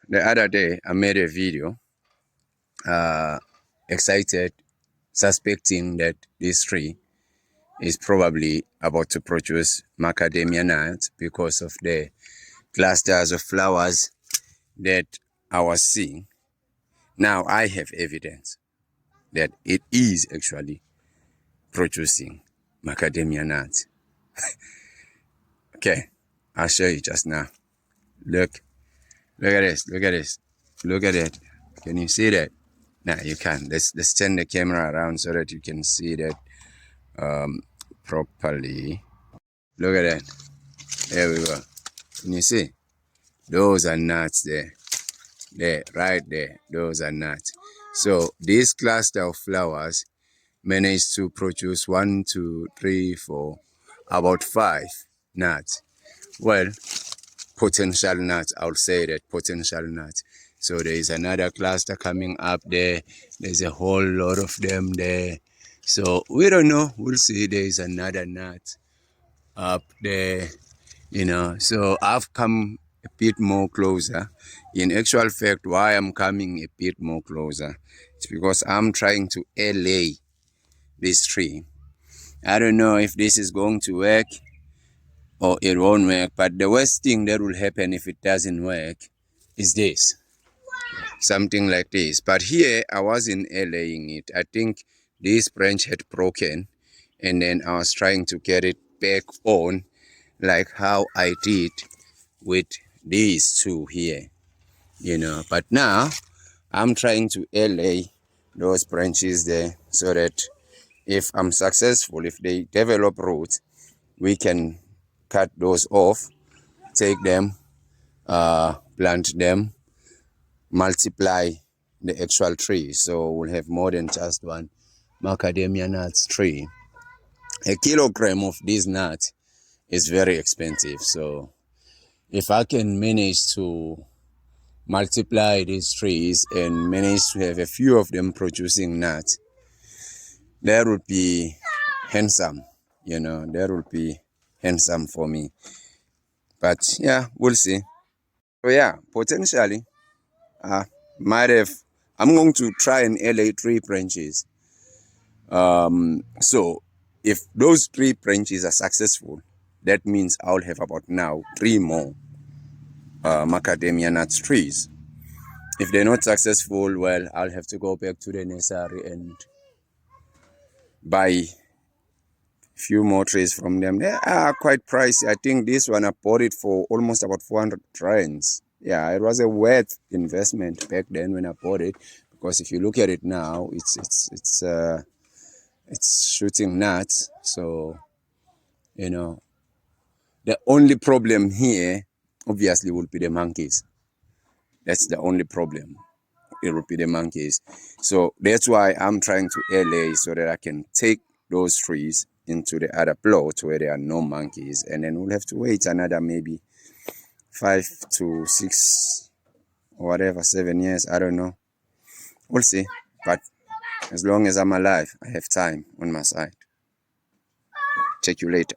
The other day, I made a video, excited, suspecting that this tree is probably about to produce macadamia nuts because of the clusters of flowers that I was seeing. Now I have evidence that it is actually producing macadamia nuts. Okay, I'll show you just now. Look at this, look at this, look at it. Can you see that? Now you can. Let's turn the camera around so that you can see that properly. Look at that. There we go. Can you see? Those are nuts there. There, right there. Those are nuts. So this cluster of flowers managed to produce 1, 2, 3, 4, about 5 nuts. Well, potential nuts. I'll say that potential nuts. So there is another cluster coming up there. There's a whole lot of them there. So we don't know. We'll see. There is another nut up there. So I've come a bit more closer. In actual fact, why I'm coming a bit more closer, it's because I'm trying to allay this tree. I don't know if this is going to work or it won't work, but the worst thing that will happen if it doesn't work is this, something like this. But here I wasn't allaying it. I think this branch had broken, and then I was trying to get it back on, like how I did with these two here, but now I'm trying to allay those branches there so that if I'm successful, if they develop roots, we can cut those off, take them, plant them, multiply the actual tree, so we'll have more than just one macadamia nuts tree. A kilogram of these nuts is very expensive, so if I can manage to multiply these trees and manage to have a few of them producing nuts, that would be handsome, that would be handsome for me. But yeah, we'll see. So yeah, potentially, I'm going to try and allay 3 branches. So if those 3 branches are successful, that means I'll have about now 3 more macadamia nuts trees. If they're not successful, well, I'll have to go back to the nursery and buy a few more trees from them. They are quite pricey. I think this one I bought it for almost about 400 rands. Yeah, it was a worth investment back then when I bought it, because if you look at it now, it's shooting nuts. So the only problem here obviously would be the monkeys. That's the only problem. It would be the monkeys. So that's why I'm trying to allay so that I can take those trees into the other plot where there are no monkeys, and then we'll have to wait another maybe 5 to 6 or whatever, 7 years. I don't know. We'll see. But as long as I'm alive, I have time on my side. Check you later.